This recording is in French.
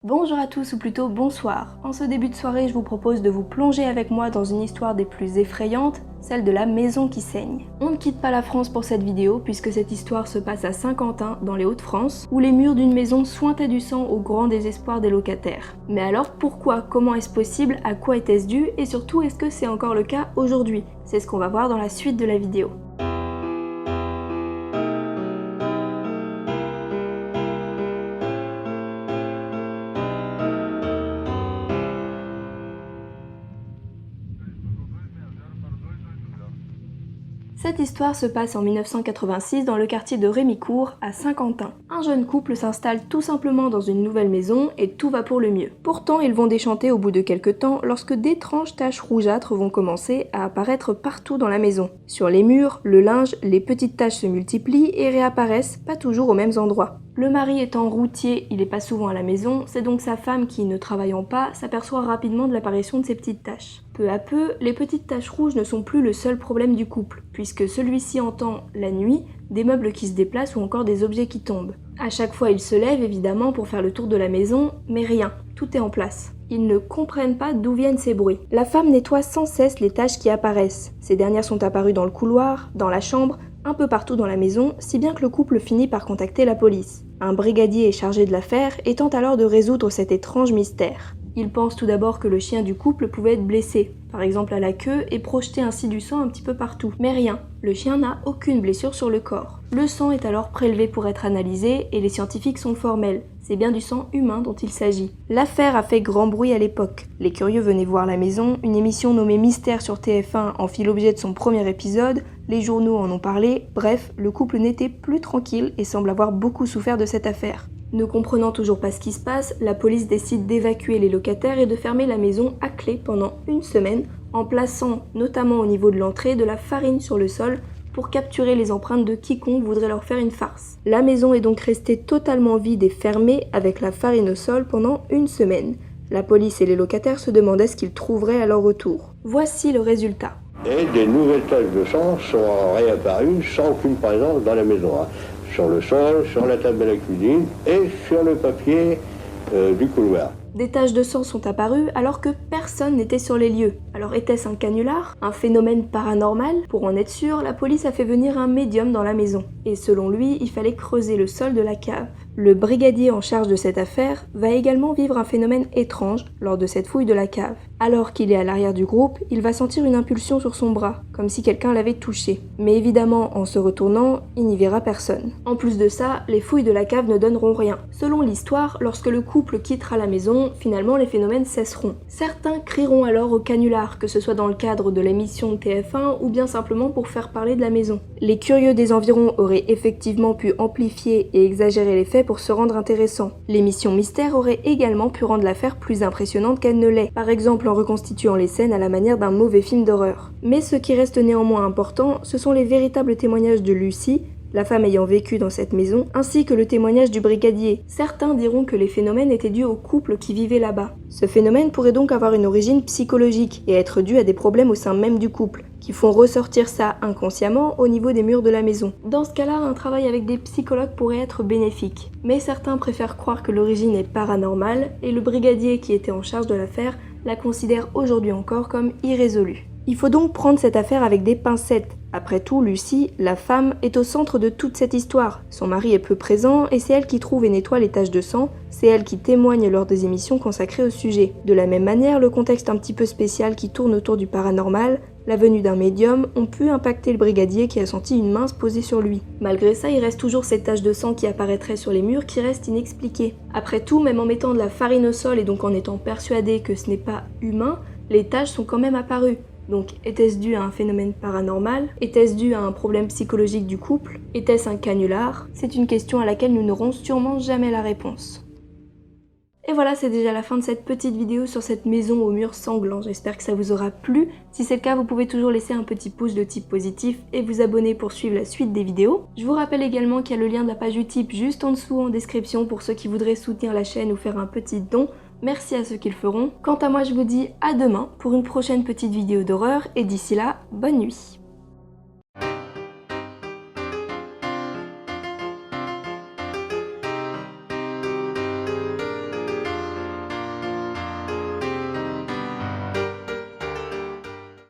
Bonjour à tous, ou plutôt bonsoir. En ce début de soirée, je vous propose de vous plonger avec moi dans une histoire des plus effrayantes, celle de la maison qui saigne. On ne quitte pas la France pour cette vidéo, puisque cette histoire se passe à Saint-Quentin, dans les Hauts-de-France, où les murs d'une maison suintaient du sang au grand désespoir des locataires. Mais alors pourquoi? Comment est-ce possible? À quoi était-ce dû? Et surtout, est-ce que c'est encore le cas aujourd'hui? C'est ce qu'on va voir dans la suite de la vidéo. Cette histoire se passe en 1986 dans le quartier de Rémicourt, à Saint-Quentin. Un jeune couple s'installe tout simplement dans une nouvelle maison et tout va pour le mieux. Pourtant, ils vont déchanter au bout de quelques temps lorsque d'étranges taches rougeâtres vont commencer à apparaître partout dans la maison. Sur les murs, le linge, les petites taches se multiplient et réapparaissent, pas toujours aux mêmes endroits. Le mari étant routier, il n'est pas souvent à la maison, c'est donc sa femme qui, ne travaillant pas, s'aperçoit rapidement de l'apparition de ces petites taches. Peu à peu, les petites taches rouges ne sont plus le seul problème du couple, puisque celui-ci entend, la nuit, des meubles qui se déplacent ou encore des objets qui tombent. À chaque fois, il se lève évidemment pour faire le tour de la maison, mais rien, tout est en place. Ils ne comprennent pas d'où viennent ces bruits. La femme nettoie sans cesse les taches qui apparaissent. Ces dernières sont apparues dans le couloir, dans la chambre, un peu partout dans la maison, si bien que le couple finit par contacter la police. Un brigadier est chargé de l'affaire et tente alors de résoudre cet étrange mystère. Il pense tout d'abord que le chien du couple pouvait être blessé, par exemple à la queue, et projeter ainsi du sang un petit peu partout. Mais rien, le chien n'a aucune blessure sur le corps. Le sang est alors prélevé pour être analysé et les scientifiques sont formels. C'est bien du sang humain dont il s'agit. L'affaire a fait grand bruit à l'époque. Les curieux venaient voir la maison, une émission nommée Mystère sur TF1 en fit l'objet de son premier épisode, les journaux en ont parlé, bref, le couple n'était plus tranquille et semble avoir beaucoup souffert de cette affaire. Ne comprenant toujours pas ce qui se passe, la police décide d'évacuer les locataires et de fermer la maison à clé pendant une semaine, en plaçant notamment au niveau de l'entrée de la farine sur le sol pour capturer les empreintes de quiconque voudrait leur faire une farce. La maison est donc restée totalement vide et fermée avec la farine au sol pendant une semaine. La police et les locataires se demandaient ce qu'ils trouveraient à leur retour. Voici le résultat. Et des nouvelles taches de sang sont réapparues sans aucune présence dans la maison. Sur le sol, sur la table de la cuisine et sur le papier du couloir. Des taches de sang sont apparues alors que personne n'était sur les lieux. Alors était-ce un canular? Un phénomène paranormal? Pour en être sûr, la police a fait venir un médium dans la maison. Et selon lui, il fallait creuser le sol de la cave. Le brigadier en charge de cette affaire va également vivre un phénomène étrange lors de cette fouille de la cave. Alors qu'il est à l'arrière du groupe, il va sentir une impulsion sur son bras, comme si quelqu'un l'avait touché. Mais évidemment, en se retournant, il n'y verra personne. En plus de ça, les fouilles de la cave ne donneront rien. Selon l'histoire, lorsque le couple quittera la maison, finalement les phénomènes cesseront. Certains crieront alors au canular, que ce soit dans le cadre de l'émission de TF1 ou bien simplement pour faire parler de la maison. Les curieux des environs auraient effectivement pu amplifier et exagérer les faits pour se rendre intéressant. L'émission Mystère aurait également pu rendre l'affaire plus impressionnante qu'elle ne l'est, par exemple en reconstituant les scènes à la manière d'un mauvais film d'horreur. Mais ce qui reste néanmoins important, ce sont les véritables témoignages de Lucie, la femme ayant vécu dans cette maison, ainsi que le témoignage du brigadier. Certains diront que les phénomènes étaient dus au couple qui vivait là-bas. Ce phénomène pourrait donc avoir une origine psychologique et être dû à des problèmes au sein même du couple, qui font ressortir ça inconsciemment au niveau des murs de la maison. Dans ce cas-là, un travail avec des psychologues pourrait être bénéfique. Mais certains préfèrent croire que l'origine est paranormale, et le brigadier qui était en charge de l'affaire la considère aujourd'hui encore comme irrésolue. Il faut donc prendre cette affaire avec des pincettes. Après tout, Lucie, la femme, est au centre de toute cette histoire. Son mari est peu présent et c'est elle qui trouve et nettoie les taches de sang, c'est elle qui témoigne lors des émissions consacrées au sujet. De la même manière, le contexte un petit peu spécial qui tourne autour du paranormal, la venue d'un médium, ont pu impacter le brigadier qui a senti une main se poser sur lui. Malgré ça, il reste toujours ces taches de sang qui apparaîtraient sur les murs qui restent inexpliquées. Après tout, même en mettant de la farine au sol et donc en étant persuadé que ce n'est pas humain, les taches sont quand même apparues. Donc, était-ce dû à un phénomène paranormal? Était-ce dû à un problème psychologique du couple? Était-ce un canular? C'est une question à laquelle nous n'aurons sûrement jamais la réponse. Et voilà, c'est déjà la fin de cette petite vidéo sur cette maison aux murs sanglants. J'espère que ça vous aura plu. Si c'est le cas, vous pouvez toujours laisser un petit pouce de type positif et vous abonner pour suivre la suite des vidéos. Je vous rappelle également qu'il y a le lien de la page Utip juste en dessous en description pour ceux qui voudraient soutenir la chaîne ou faire un petit don. Merci à ceux qui le feront. Quant à moi, je vous dis à demain pour une prochaine petite vidéo d'horreur et d'ici là, bonne nuit.